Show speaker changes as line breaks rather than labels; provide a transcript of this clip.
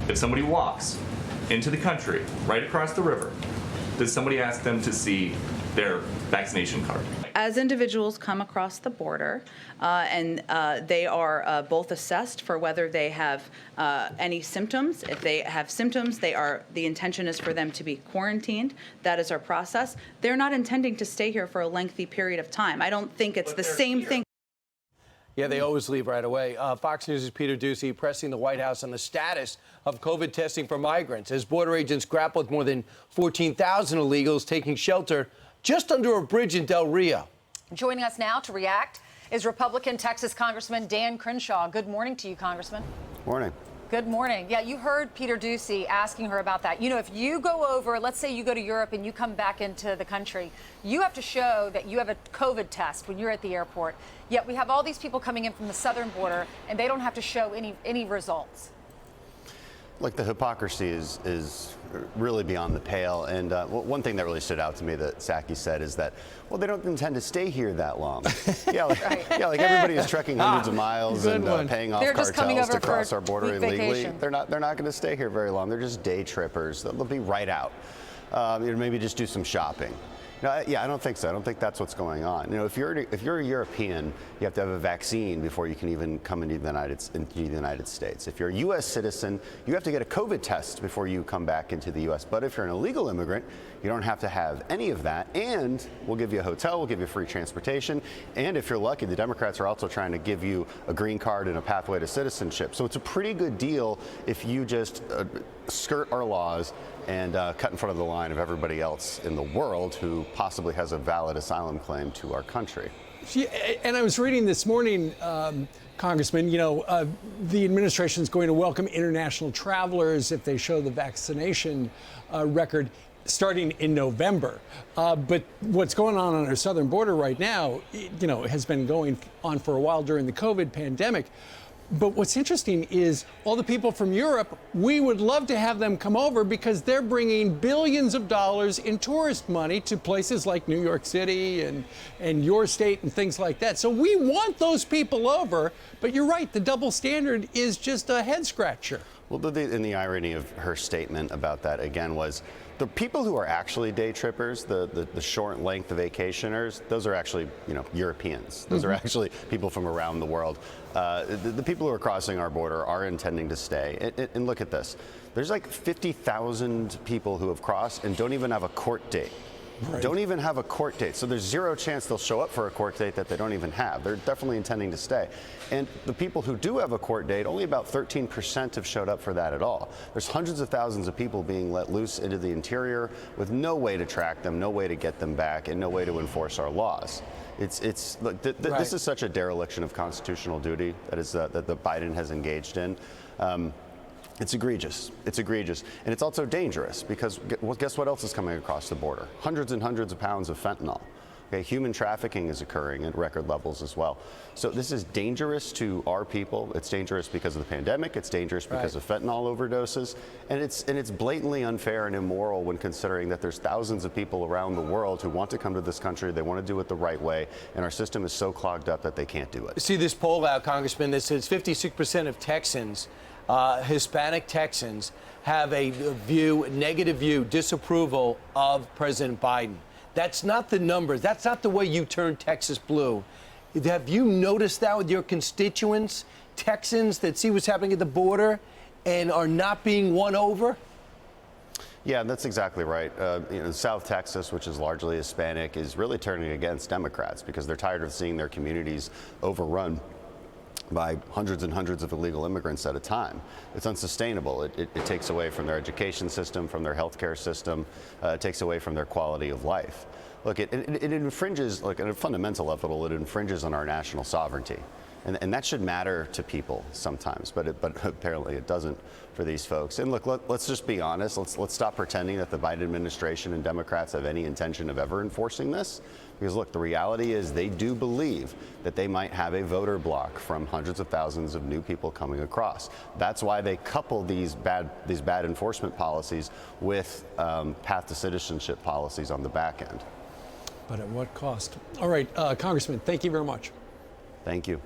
If somebody walks into the country, right across the river, does somebody ask them to see their vaccination card?
As individuals come across the border and they are both assessed for whether they have any symptoms. If they have symptoms, the intention is for them to be quarantined. That is our process. They're not intending to stay here for a lengthy period of time. I don't think it's the same thing.
Yeah, they always leave right away. Fox News' Peter Doocy pressing the White House on the status of COVID testing for migrants as border agents grapple with more than 14,000 illegals taking shelter just under a bridge in Del Rio.
Joining us now to react is Republican Texas Congressman Dan Crenshaw. Good morning to you, Congressman.
Morning.
Good morning. Yeah, you heard Peter Doocy asking her about that. You know, if you go over, let's say you go to Europe and you come back into the country, you have to show that you have a COVID test when you're at the airport. Yet we have all these people coming in from the southern border and they don't have to show any results.
Look, the hypocrisy is really beyond the pale. And one thing that really stood out to me that Psaki said is that, well, they don't intend to stay here that long. Like everybody is trekking hundreds of miles and paying off cartels to cross our border illegally.
Vacation.
They're not going to stay here very long. They're just day trippers. They'll be right out. Maybe just do some shopping. No, I don't think so. I don't think that's what's going on. You know, if you're a European, you have to have a vaccine before you can even come into the United States. If you're a U.S. citizen, you have to get a COVID test before you come back into the U.S. But if you're an illegal immigrant, you don't have to have any of that. And we'll give you a hotel, we'll give you free transportation. And if you're lucky, the Democrats are also trying to give you a green card and a pathway to citizenship. So it's a pretty good deal if you just skirt our laws and cut in front of the line of everybody else in the world who possibly has a valid asylum claim to our country.
And I was reading this morning, Congressman, the administration is going to welcome international travelers if they show the vaccination record starting in November. But what's going on our southern border right now, has been going on for a while during the COVID pandemic. But what's interesting is all the people from Europe, we would love to have them come over because they're bringing billions of dollars in tourist money to places like New York City and your state and things like that. So we want those people over. But you're right, the double standard is just a head scratcher.
Well, the irony of her statement about that, again, was the people who are actually day trippers, the short length vacationers, those are actually, Europeans. Those are actually people from around the world. The people who are crossing our border are intending to stay. And look at this. There's like 50,000 people who have crossed and don't even have a court date. Right. Don't even have a court date. So there's zero chance they'll show up for a court date that they don't even have. They're definitely intending to stay. And the people who do have a court date, only about 13% have showed up for that at all. There's hundreds of thousands of people being let loose into the interior with no way to track them, no way to get them back, and no way to enforce our laws. Look, this is such a dereliction of constitutional duty that the Biden has engaged in. It's egregious. It's egregious. And it's also dangerous because guess what else is coming across the border? Hundreds and hundreds of pounds of fentanyl. Okay, human trafficking is occurring at record levels as well. So this is dangerous to our people. It's dangerous because of the pandemic. It's dangerous because of fentanyl overdoses. And it's blatantly unfair and immoral when considering that there's thousands of people around the world who want to come to this country. They want to do it the right way. And our system is so clogged up that they can't do it.
See this poll out, Congressman, that says 56% of Texans, Hispanic Texans, have a negative view, disapproval of President Biden. That's not the numbers. That's not the way you turn Texas blue. Have you noticed that with your constituents, Texans that see what's happening at the border and are not being won over?
Yeah, that's exactly right. South Texas, which is largely Hispanic, is really turning against Democrats because they're tired of seeing their communities overrun by hundreds and hundreds of illegal immigrants at a time. It's unsustainable. It takes away from their education system, from their healthcare system. It takes away from their quality of life. Look, it infringes, like at a fundamental level, it infringes on our national sovereignty. And that should matter to people sometimes, but apparently it doesn't for these folks. And look, let's just be honest. Let's stop pretending that the Biden administration and Democrats have any intention of ever enforcing this. Because look, the reality is they do believe that they might have a voter block from hundreds of thousands of new people coming across. That's why they couple these bad enforcement policies with path to citizenship policies on the back end.
But at what cost? All right, Congressman, thank you very much.
Thank you.